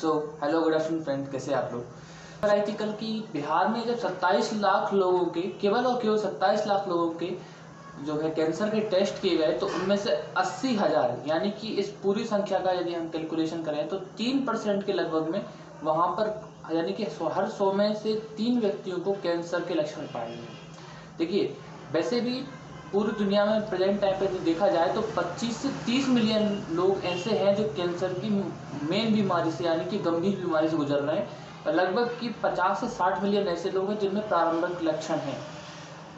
Hello good afternoon friend, कैसे आप लोग। आई थी कल की बिहार में जब 27 लाख लोगों के केवल और केवल 27 लाख लोगों के जो है कैंसर के टेस्ट किए गए, तो उनमें से 80,000 यानी कि इस पूरी संख्या का यदि हम कैलकुलेशन करें तो 3% के लगभग में वहाँ पर यानी कि हर 100 में से 3 व्यक्तियों को कैंसर के लक्षण पाए गए। देखिए, वैसे भी पूरी दुनिया में प्रेजेंट टाइम पे जो देखा जाए तो 25 से 30 मिलियन लोग ऐसे हैं जो कैंसर की मेन बीमारी से यानी कि गंभीर बीमारी से गुजर रहे हैं, और लगभग कि 50 से 60 मिलियन ऐसे लोग हैं जिनमें प्रारंभिक लक्षण हैं।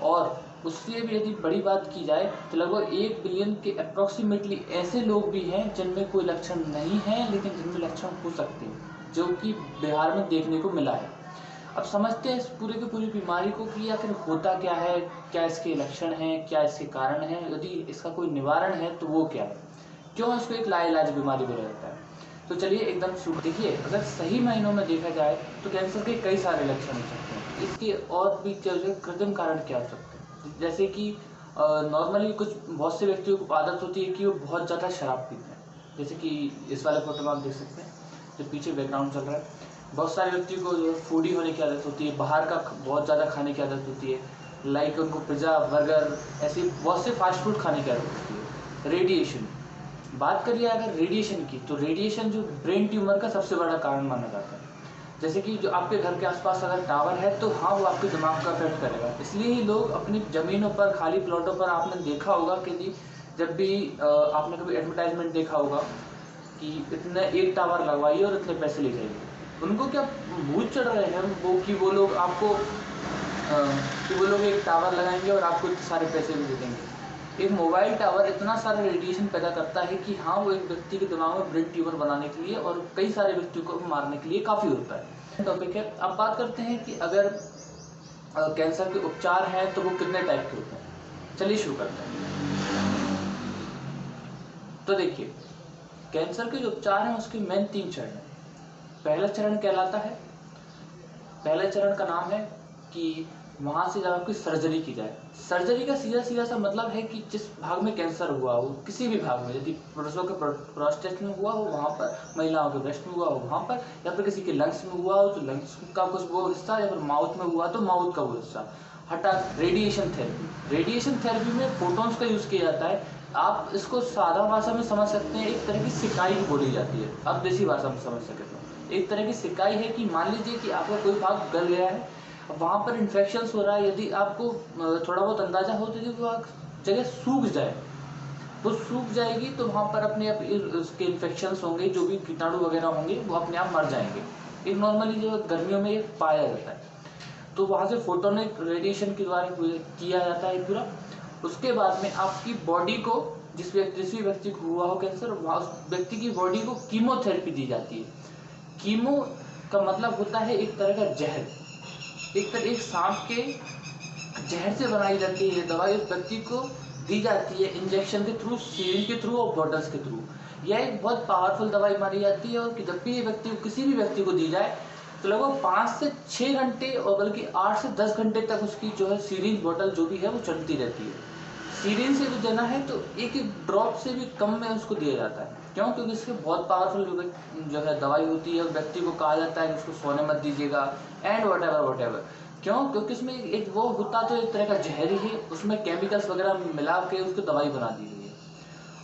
और उससे भी यदि बड़ी बात की जाए तो लगभग 1 बिलियन के अप्रोक्सीमेटली ऐसे लोग भी हैं जिनमें कोई लक्षण नहीं है लेकिन जिनमें लक्षण हो सकते हैं, जो कि बिहार में देखने को मिला है। अब समझते हैं इस पूरे की पूरी बीमारी को कि आखिर होता क्या है, क्या इसके लक्षण हैं, क्या इसके कारण हैं, यदि इसका कोई निवारण है तो वो क्या है, क्यों इसको एक लाइलाज बीमारी बोला जाता है। तो चलिए एकदम शुरू। देखिए, अगर सही मायनों में देखा जाए तो कैंसर के कई सारे लक्षण हो सकते हैं। इसके और भी कृत्रिम कारण क्या हो सकते हैं, जैसे कि नॉर्मली बहुत से व्यक्तियों को आदत होती है कि वो बहुत ज़्यादा शराब पीते हैं, जैसे कि इस वाले फोटो में आप देख सकते हैं जो पीछे बैकग्राउंड चल रहा है। बहुत सारे व्यक्तियों को जो फूडी होने की आदत होती है, बाहर का बहुत ज़्यादा खाने की आदत होती है, लाइक उनको पिज़्ज़ा बर्गर ऐसी बहुत से फास्ट फूड खाने की आदत होती है। रेडिएशन, बात करिए अगर रेडिएशन की, तो रेडिएशन जो ब्रेन ट्यूमर का सबसे बड़ा कारण माना जाता है। जैसे कि जो आपके घर के आसपास अगर टावर है तो हाँ, वो आपके दिमाग का अफेक्ट करेगा। इसलिए ही लोग अपनी ज़मीनों पर, खाली प्लॉटों पर, आपने देखा होगा कि जब भी आपने कभी एडवर्टाइजमेंट देखा होगा कि इतने एक टावर लगवाइए और इतने पैसे ले जाइए। उनको क्या भूत चढ़ रहे हैं वो लोग आपको कि वो लोग एक टावर लगाएंगे और आपको इतने सारे पैसे भी दे देंगे। एक मोबाइल टावर इतना सारा रेडिएशन पैदा करता है कि हाँ, वो एक व्यक्ति के दिमाग में ब्रेन ट्यूमर बनाने के लिए और कई सारे व्यक्तियों को मारने के लिए काफ़ी होता है। टॉपिक है। अब बात करते हैं कि अगर कैंसर के उपचार हैं तो वो कितने टाइप के होते हैं। चलिए शुरू करते हैं। तो देखिए, कैंसर के जो उपचार हैं उसके मेन 3 चरण हैं। पहला चरण कहलाता है, पहले चरण का नाम है कि वहाँ से जब आपकी सर्जरी की जाए। सर्जरी का सीधा सीधा सा मतलब है कि जिस भाग में कैंसर हुआ हो, किसी भी भाग में, यदि पुरुषों के प्रोस्टेट में हुआ हो वहाँ पर, महिलाओं के ब्रेस्ट में हुआ हो वहाँ पर, या फिर किसी के लंग्स में हुआ हो तो लंग्स का कुछ वो हिस्सा, या फिर माउथ में हुआ तो माउथ का वो हिस्सा हटा। रेडिएशन थेरेपी, रेडिएशन थेरेपी में फोटॉन्स का यूज़ किया जाता है। आप इसको सादा भाषा में समझ सकते हैं, एक तरह की सिकाई बोली जाती है। अब देसी भाषा में समझ सके तो एक तरह की सिकाई है कि मान लीजिए कि आपका कोई भाग गल गया है, वहाँ पर इन्फेक्शन हो रहा है। यदि आपको थोड़ा बहुत अंदाजा हो तो यदि वो जगह सूख जाए, वो सूख जाएगी तो वहाँ पर अपने आप उसके इन्फेक्शन होंगे, जो भी कीटाणु वगैरह होंगे वो अपने आप मर जाएंगे। एक नॉर्मली जो गर्मियों में पाया जाता है, तो वहाँ से फोटोनिक रेडिएशन के द्वारा किया जाता है पूरा। उसके बाद में आपकी बॉडी को, जिस भी व्यक्ति को हुआ हो कैंसर, वहाँ उस व्यक्ति की बॉडी को कीमोथेरेपी दी जाती है। कीमो का मतलब होता है एक तरह का जहर, एक सांप के जहर से बनाई जाती है ये दवाई, उस व्यक्ति को दी जाती है इंजेक्शन के थ्रू, सीरिंज के थ्रू और बॉटल्स के थ्रू। यह एक बहुत पावरफुल दवाई मानी जाती है, और कि जब भी ये व्यक्ति किसी भी व्यक्ति को दी जाए तो लगभग 5 से 6 घंटे और बल्कि 8 से 10 घंटे तक उसकी जो है सीरिंज बॉटल जो भी है वो चलती रहती है। सीरिंज से भी देना है तो एक ड्रॉप से भी कम में उसको दिया जाता है। क्यों? क्योंकि इसके बहुत पावरफुल जो है दवाई होती है। व्यक्ति को कहा जाता है कि उसको सोने मत दीजिएगा एंड वट एवर। क्यों? क्योंकि इसमें एक वो होता तो एक तरह का जहर ही है, उसमें केमिकल्स वगैरह मिला के उसको दवाई बना दी गई है।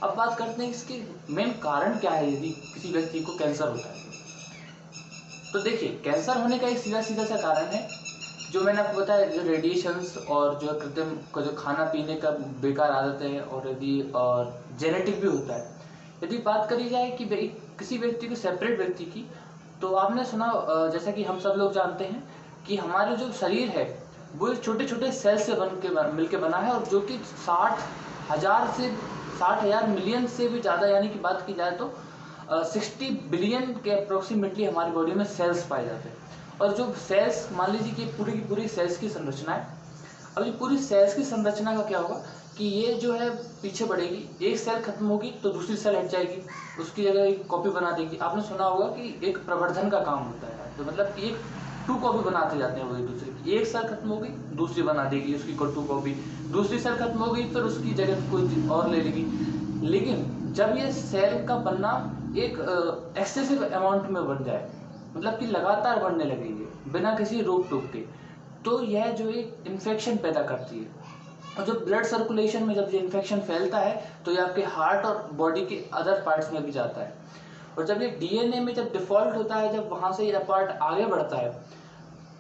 अब बात करते हैं इसके मेन कारण क्या है यदि किसी व्यक्ति को कैंसर होता है। तो देखिए, कैंसर होने का एक सीधा सा कारण है जो मैंने आपको बताया, जो रेडिएशंस और जो कृत्रिम का जो खाना पीने का बेकार आदत है, और यदि और जेनेटिक भी होता है। यदि बात करी जाए कि किसी व्यक्ति को, सेपरेट व्यक्ति की, तो आपने सुना, जैसा कि हम सब लोग जानते हैं कि हमारे जो शरीर है वो छोटे छोटे सेल से मिलके बना है, और जो कि 60,000 मिलियन से भी ज़्यादा, यानी कि बात की जाए तो 60 बिलियन के अप्रोक्सीमेटली हमारी बॉडी में सेल्स पाए जाते हैं। और जो सेल्स, मान लीजिए कि पूरी की पूरी सेल्स की संरचना है। अब ये पूरी सेल्स की संरचना का क्या होगा कि ये जो है पीछे बढ़ेगी, एक सेल खत्म होगी तो दूसरी सेल हट जाएगी, उसकी जगह एक कॉपी बना देगी। आपने सुना होगा कि एक प्रवर्धन का काम होता है, तो मतलब एक 2 कॉपी बनाते जाते हैं वो एक दूसरे की। एक सेल खत्म होगी, दूसरी बना देगी उसकी 2 कॉपी, दूसरी सेल खत्म होगी फिर उसकी जगह कोई और ले लेगी। लेकिन जब ये सेल का बनना एक एक्सेसिव अमाउंट में बढ़ जाए, मतलब कि लगातार बढ़ने लगेगी बिना किसी रोक टोक के, तो यह जो एक इन्फेक्शन पैदा करती है। और जब ब्लड सर्कुलेशन में जब ये इन्फेक्शन फैलता है तो ये आपके हार्ट और बॉडी के अदर पार्ट्स में भी जाता है। और जब ये डीएनए में जब डिफॉल्ट होता है, जब वहाँ से ये पार्ट आगे बढ़ता है,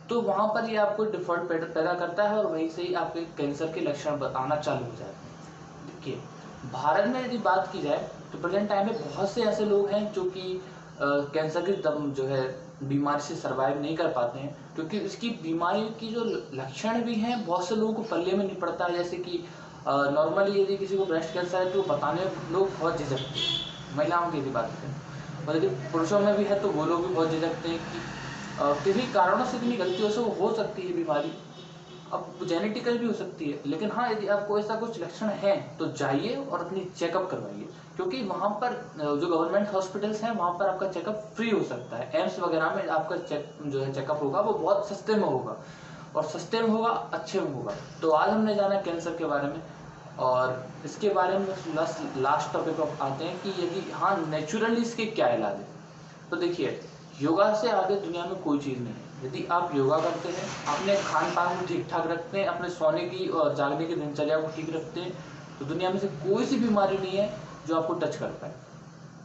तो वहाँ पर ये आपको डिफॉल्ट पैदा करता है और वहीं से ही आपके कैंसर के लक्षण आना चालू हो जाते हैं। देखिए, भारत में यदि बात की जाए तो प्रेजेंट टाइम में बहुत से ऐसे लोग हैं जो कि कैंसर की दम जो है बीमारी से सर्वाइव नहीं कर पाते हैं, क्योंकि इसकी बीमारी की जो लक्षण भी हैं बहुत से लोगों को पल्ले में नहीं पड़ता है। जैसे कि नॉर्मली यदि किसी को ब्रेस्ट कैंसर है तो बताने में लोग बहुत झिझकते हैं, महिलाओं की यदि बात करें, और यदि पुरुषों में भी है तो वो लोग भी बहुत झिझकते हैं कि किसी कारणों से इतनी गलतियों से वो हो सकती है बीमारी, अब जेनेटिकल भी हो सकती है। लेकिन हाँ, यदि आपको ऐसा कुछ लक्षण है तो जाइए और अपनी चेकअप करवाइए, क्योंकि वहाँ पर जो गवर्नमेंट हॉस्पिटल्स हैं वहाँ पर आपका चेकअप फ्री हो सकता है। एम्स वगैरह में आपका जो है चेकअप होगा वो बहुत सस्ते में होगा, और सस्ते में होगा, अच्छे में होगा। तो आज हमने जाना कैंसर के बारे में, और इसके बारे में लास्ट टॉपिक पर आते हैं कि यदि हाँ नेचुरली इसके क्या इलाज है। तो देखिए, योगा से आगे दुनिया में कोई चीज़ नहीं है। यदि आप योगा करते हैं, अपने खान पान को ठीक ठाक रखते हैं, अपने सोने की और जागने की दिनचर्या को ठीक रखते हैं, तो दुनिया में से कोई सी बीमारी नहीं है जो आपको टच कर पाए।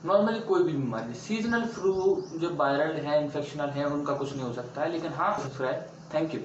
नॉर्मली कोई भी बीमारी, सीजनल फ्लू जो वायरल है, इन्फेक्शनल है, उनका कुछ नहीं हो सकता है। लेकिन हाँ, थैंक यू।